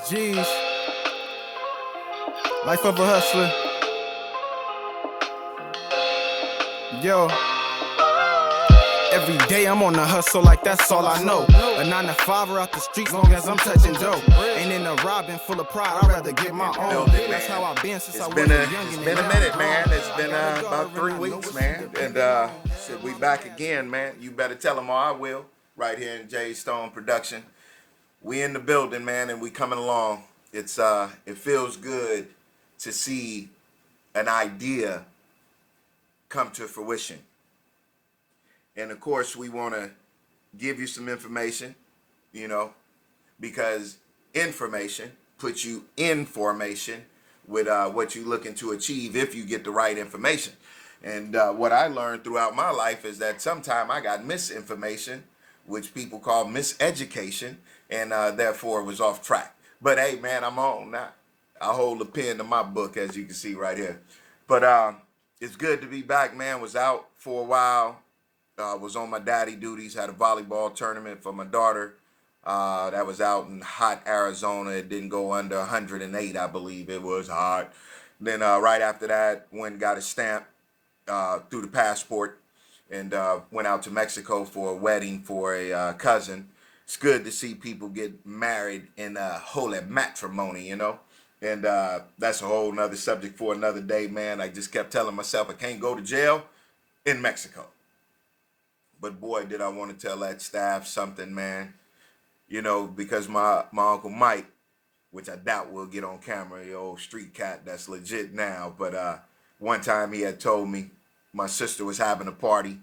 Jeez, life of a hustler. Yo, every day I'm on the hustle like that's all I know. A 9 to 5 out the streets long as I'm touching dough. Ain't in a robbing full of pride, I'd rather get my own. That's how I've been since I was a youngin'. It's been a minute, man. It's been about 3 weeks, man. And shit, we back again, man. You better tell them all I will. Right here in Jay Stone Production. We in the building, man, and we coming along. It's it feels good to see an idea come to fruition. And of course, we want to give you some information, you know, because information puts you in formation with what you're looking to achieve if you get the right information. And what I learned throughout my life is that sometimes I got misinformation, which people call miseducation, and therefore was off track. But hey, man, I'm on now. I hold the pen to my book, as you can see right here. But it's good to be back, man. Was out for a while. Was on my daddy duties. Had a volleyball tournament for my daughter. That was out in hot Arizona. It didn't go under 108, I believe. It was hot. Then right after that, went and got a stamp through the passport and went out to Mexico for a wedding for a cousin. It's good to see people get married in holy matrimony, you know. And that's a whole nother subject for another day, man. I just kept telling myself I can't go to jail in Mexico. But boy, did I want to tell that staff something, man. You know, because my Uncle Mike, which I doubt will get on camera, the old street cat that's legit now. But one time he had told me my sister was having a party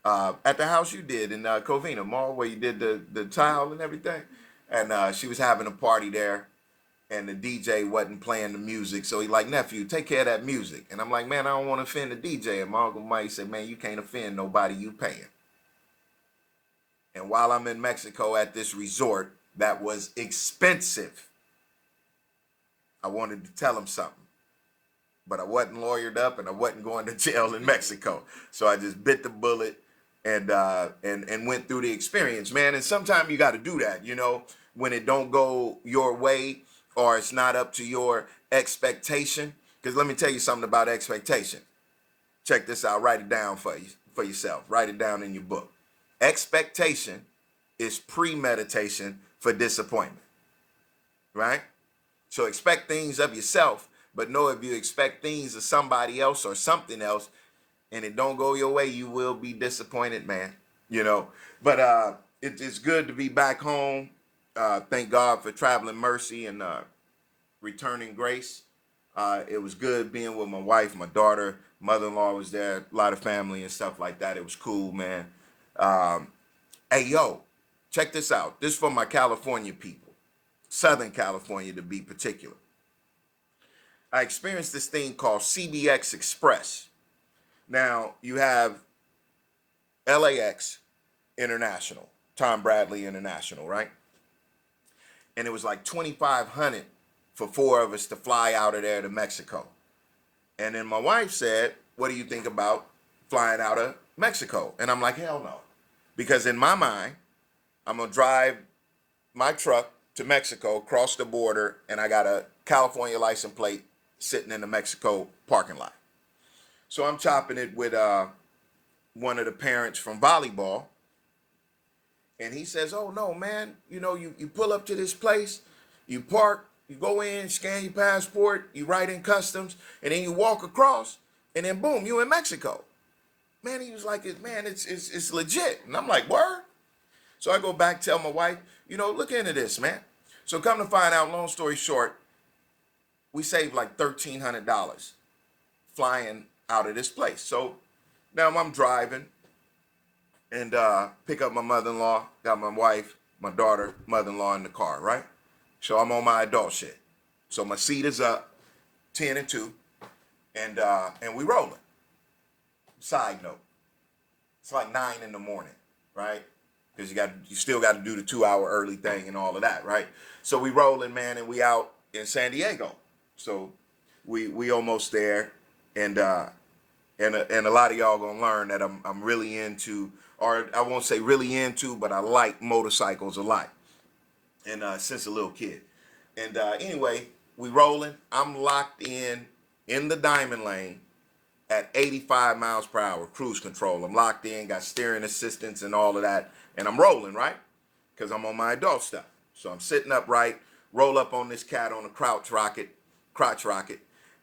at the house you did in Covina Mall, where you did the tile and everything. And she was having a party there, and the DJ wasn't playing the music. So he like, nephew, take care of that music. And I'm like, man, I don't want to offend the DJ. And my Uncle Mike said, man, you can't offend nobody you paying. And while I'm in Mexico at this resort that was expensive, I wanted to tell him something. But I wasn't lawyered up and I wasn't going to jail in Mexico. So I just bit the bullet and went through the experience, man. And sometimes you got to do that, you know, when it don't go your way or it's not up to your expectation. Because let me tell you something about expectation. Check this out. Write it down for yourself. Write it down in your book. Expectation is premeditation for disappointment, right? So expect things of yourself, but know if you expect things of somebody else or something else and it don't go your way, you will be disappointed, man, you know. But it's good to be back home. Thank God for traveling mercy and returning grace. It was good being with my wife, my daughter, mother-in-law was there, a lot of family and stuff like that. It was cool, man. Hey, yo, check this out. This is for my California people, Southern California to be particular. I experienced this thing called CBX Express. Now, you have LAX International, Tom Bradley International, right? And it was like $2,500 for 4 of us to fly out of there to Mexico. And then my wife said, what do you think about flying out of Mexico? And I'm like, hell no. Because in my mind, I'm going to drive my truck to Mexico, cross the border, and I got a California license plate sitting in the Mexico parking lot. So I'm chopping it with one of the parents from volleyball. And he says, oh, no, man, you know, you pull up to this place, you park, you go in, scan your passport, you write in customs, and then you walk across, and then boom, you in Mexico. Man, he was like, man, it's legit. And I'm like, word? So I go back, tell my wife, you know, look into this, man. So come to find out, long story short, we saved like $1,300 flying out of this place. So now I'm driving and pick up my mother-in-law, got my wife, my daughter, mother-in-law in the car, right? So I'm on my adult shit. So my seat is up, 10 and 2, and we rolling. Side note, it's like 9 in the morning, right? Because you still got to do the 2-hour early thing and all of that, right? So we rolling, man, and we out in San Diego. So we almost there, and a lot of y'all gonna learn that I'm really into, or I won't say really into, but I like motorcycles a lot, and since a little kid. And anyway, we rolling. I'm locked in the diamond lane at 85 miles per hour, cruise control. I'm locked in, got steering assistance and all of that. And I'm rolling, right? Because I'm on my adult stuff. So I'm sitting upright, roll up on this cat on a crotch rocket,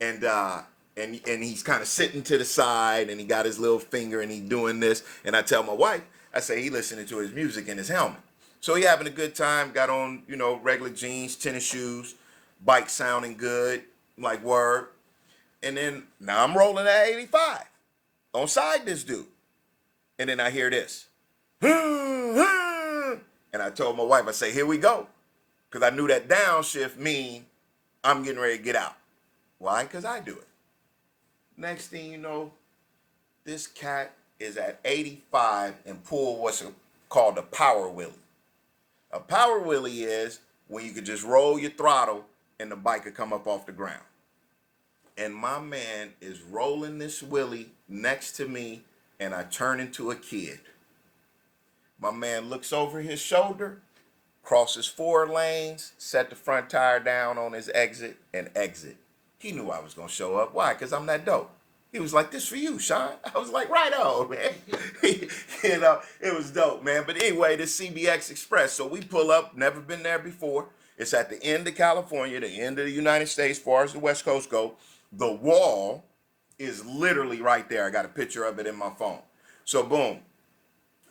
and he's kind of sitting to the side, and he got his little finger, and he's doing this. And I tell my wife, I say he listening to his music in his helmet. So he having a good time, got on, regular jeans, tennis shoes, bike sounding good, like word. And then now I'm rolling at 85 on side this dude. And then I hear this. And I told my wife, I say, here we go. Because I knew that downshift mean I'm getting ready to get out. Why? Because I do it. Next thing you know, this cat is at 85 and pull what's called a power wheelie. A power wheelie is when you could just roll your throttle and the bike could come up off the ground. And my man is rolling this wheelie next to me, and I turn into a kid. My man looks over his shoulder, crosses 4 lanes, set the front tire down on his exit, and exit. He knew I was going to show up. Why? Because I'm that dope. He was like, this for you, Shawn. I was like, right on, man. It was dope, man. But anyway, this CBX Express. So we pull up, never been there before. It's at the end of California, the end of the United States, as far as the West Coast go. The wall is literally right there. I got a picture of it in my phone. So boom,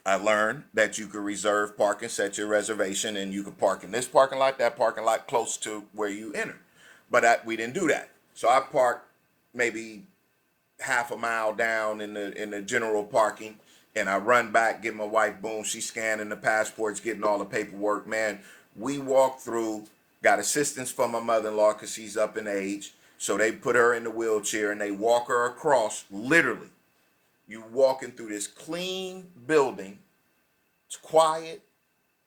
I learned that you could reserve parking, set your reservation, and you could park in this parking lot, that parking lot, close to where you enter. But we didn't do that. So I parked maybe half a mile down in the general parking, and I run back, get my wife, boom, she's scanning the passports, getting all the paperwork. Man, we walked through, got assistance from my mother-in-law because she's up in age. So they put her in the wheelchair and they walk her across, literally. You walking through this clean building. It's quiet,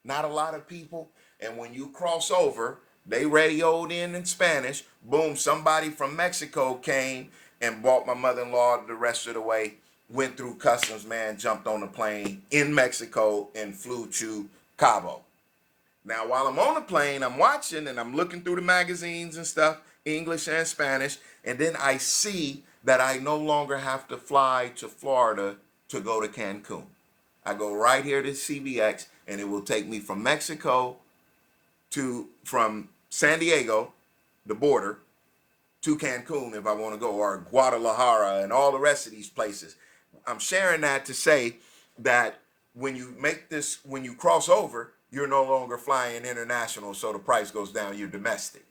not a lot of people. And when you cross over, they radioed in Spanish. Boom, somebody from Mexico came and brought my mother-in-law the rest of the way. Went through customs, man, jumped on the plane in Mexico and flew to Cabo. Now, while I'm on the plane, I'm watching and I'm looking through the magazines and stuff, English and Spanish, and then I see that I no longer have to fly to Florida to go to Cancun. I go right here to CBX, and it will take me from Mexico from San Diego, the border, to Cancun if I want to go, or Guadalajara and all the rest of these places. I'm sharing that to say that when you cross over, you're no longer flying international, so the price goes down, you're domestic.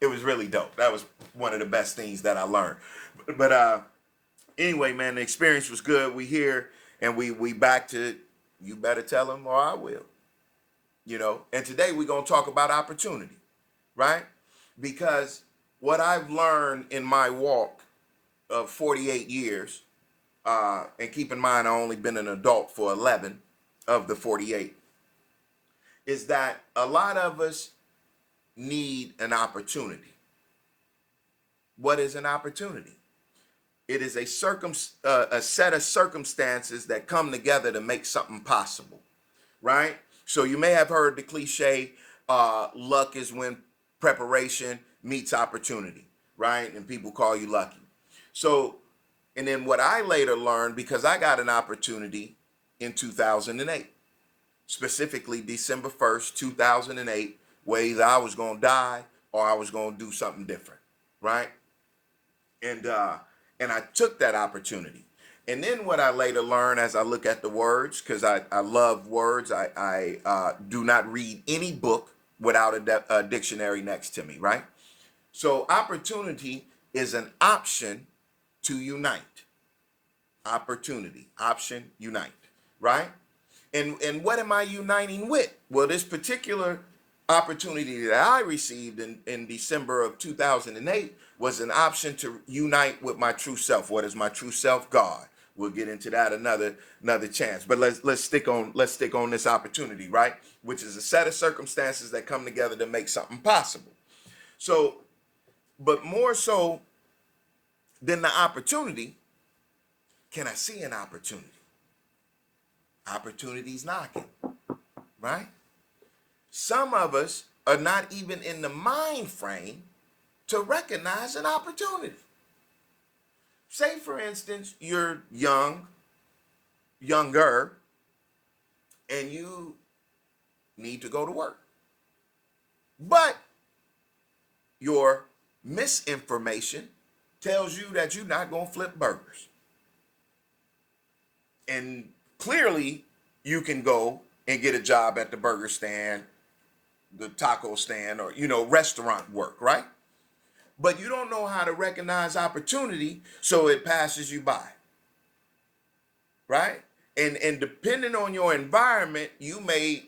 It was really dope. That was one of the best things that I learned. But anyway, man, the experience was good. We here, and we back to, you better tell them or I will. And today we're going to talk about opportunity, right? Because what I've learned in my walk of 48 years, and keep in mind I only been an adult for 11 of the 48, is that a lot of us need an opportunity. What is an opportunity? It is a set of circumstances that come together to make something possible, right? So you may have heard the cliche, luck is when preparation meets opportunity, right? And people call you lucky. So, and then what I later learned, because I got an opportunity in 2008, specifically December 1st, 2008, where either I was going to die or I was going to do something different, right? And I took that opportunity. And then what I later learned as I look at the words, because I love words, I do not read any book without a dictionary next to me, right? So opportunity is an option to unite. Opportunity, option, unite, right? And what am I uniting with? Well, this particular opportunity that I received in December of 2008 was an option to unite with my true self. What is my true self? God. We'll get into that another chance. But let's stick on this opportunity, right? Which is a set of circumstances that come together to make something possible. So, but more so than the opportunity, can I see an opportunity? Opportunities knocking, right? Some of us are not even in the mind frame to recognize an opportunity. Say, for instance, you're younger, and you need to go to work. But your misinformation tells you that you're not going to flip burgers. And clearly, you can go and get a job at the burger stand, the taco stand, or, restaurant work, right? But you don't know how to recognize opportunity, so it passes you by, right? And depending on your environment, you may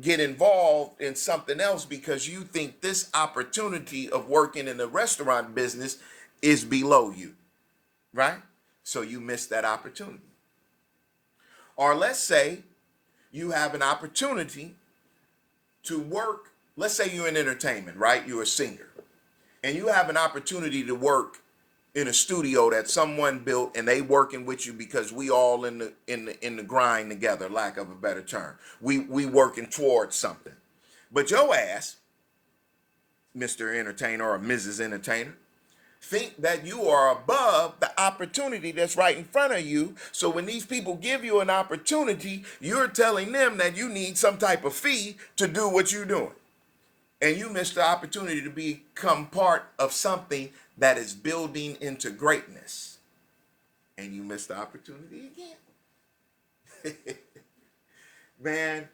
get involved in something else because you think this opportunity of working in the restaurant business is below you, right? So you miss that opportunity. Or let's say you have an opportunity to work. Let's say you're in entertainment, right? You're a singer, and you have an opportunity to work in a studio that someone built, and they working with you because we all in the grind together, lack of a better term. We working towards something. But your ass, Mr. Entertainer or Mrs. Entertainer, think that you are above the opportunity that's right in front of you. So when these people give you an opportunity, you're telling them that you need some type of fee to do what you're doing. And you miss the opportunity to become part of something that is building into greatness. And you miss the opportunity again. Man,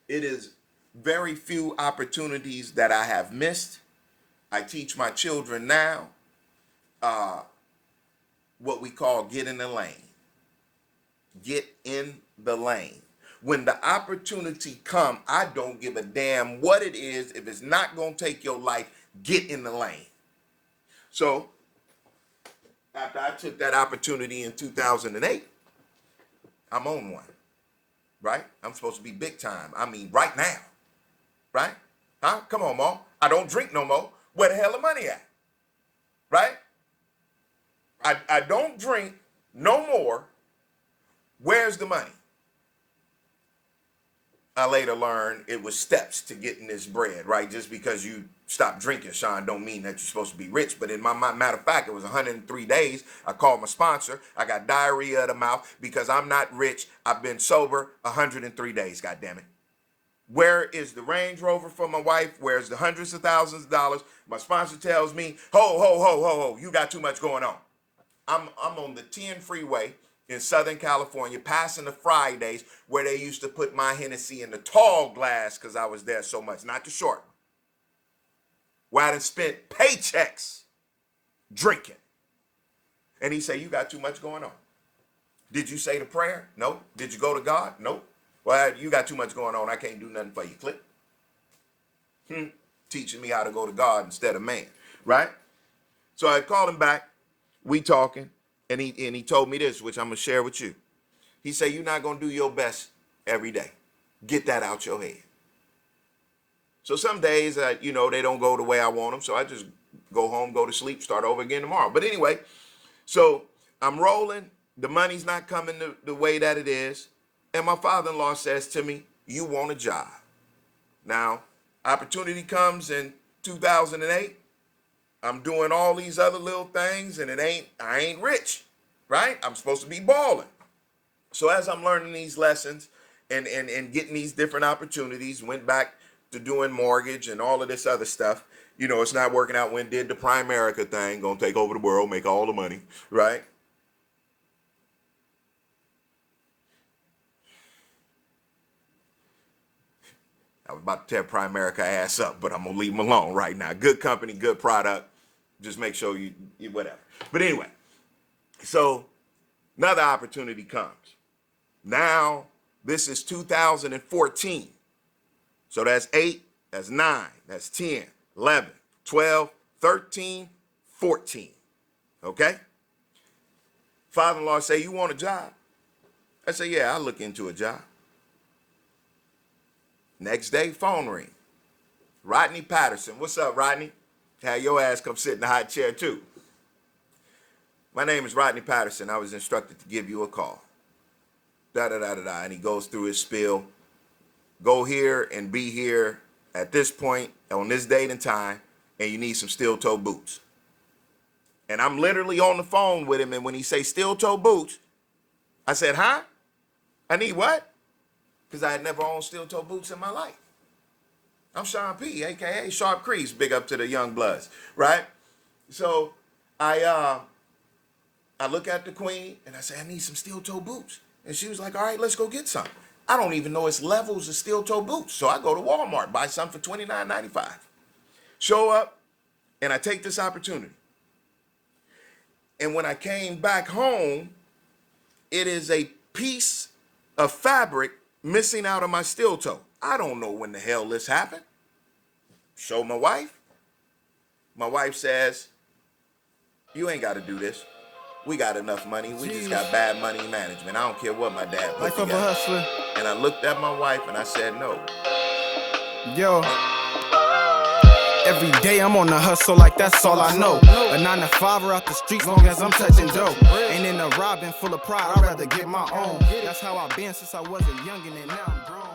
it is very few opportunities that I have missed. I teach my children now what we call get in the lane. Get in the lane. When the opportunity come, I don't give a damn what it is. If it's not going to take your life, get in the lane. So after I took that opportunity in 2008, I'm on one, right? I'm supposed to be big time. I mean, right now, right? Huh? Come on, Mom. I don't drink no more. Where the hell the money at? Right? I don't drink no more. Where's the money? I later learned it was steps to getting this bread, right? Just because you stop drinking, Shawn, don't mean that you're supposed to be rich. But in my matter of fact, it was 103 days. I called my sponsor. I got diarrhea of the mouth because I'm not rich. I've been sober 103 days, goddammit. Where is the Range Rover for my wife? Where's the hundreds of thousands of dollars? My sponsor tells me, ho, you got too much going on. I'm on the 10 freeway in Southern California, passing the Fridays where they used to put my Hennessy in the tall glass because I was there so much, not the short one. Where I done spent paychecks drinking. And he say, you got too much going on. Did you say the prayer? No. Did you go to God? Nope. Well, you got too much going on. I can't do nothing for you. Click. Teaching me how to go to God instead of man, right? So I called him back. We talking. And he told me this, which I'm going to share with you. He said, you're not going to do your best every day. Get that out your head. So some days, they don't go the way I want them. So I just go home, go to sleep, start over again tomorrow. But anyway, so I'm rolling. The money's not coming the way that it is. And my father-in-law says to me, you want a job. Now, opportunity comes in 2008. I'm doing all these other little things, and I ain't rich, right? I'm supposed to be balling. So as I'm learning these lessons and getting these different opportunities, went back to doing mortgage and all of this other stuff. It's not working out. When did the Primerica thing, gonna take over the world, make all the money, right? I was about to tear Primerica ass up, but I'm gonna leave them alone right now. Good company, good product. Just make sure you whatever. But anyway, so another opportunity comes. Now, this is 2014. So that's 8, that's 9, that's 10, 11, 12, 13, 14. Okay? Father-in-law say, you want a job? I say, yeah, I'll look into a job. Next day, phone ring. Rodney Patterson. What's up, Rodney? Have your ass come sit in the hot chair, too. My name is Rodney Patterson. I was instructed to give you a call. And he goes through his spiel. Go here and be here at this point, on this date and time, and you need some steel-toe boots. And I'm literally on the phone with him, and when he say steel-toe boots, I said, huh? I need what? Because I had never owned steel-toe boots in my life. I'm Shawn P, a.k.a. Sharp Crease, big up to the young bloods, right? So I look at the queen, and I say, I need some steel-toe boots. And she was like, all right, let's go get some. I don't even know its levels of steel-toe boots. So I go to Walmart, buy some for $29.95. Show up, and I take this opportunity. And when I came back home, it is a piece of fabric missing out of my steel toe. I don't know when the hell this happened. Show my wife. My wife says, you ain't got to do this. We got enough money. We just got bad money management. I don't care what my dad put Life of a together. hustler. And I looked at my wife and I said, no. Yo. Every day I'm on the hustle like that's all I know. A 9 to 5 out the streets long as I'm touching dope. Ain't in a robbing full of pride, I'd rather get my own. That's how I've been since I was a youngin' and now I'm grown.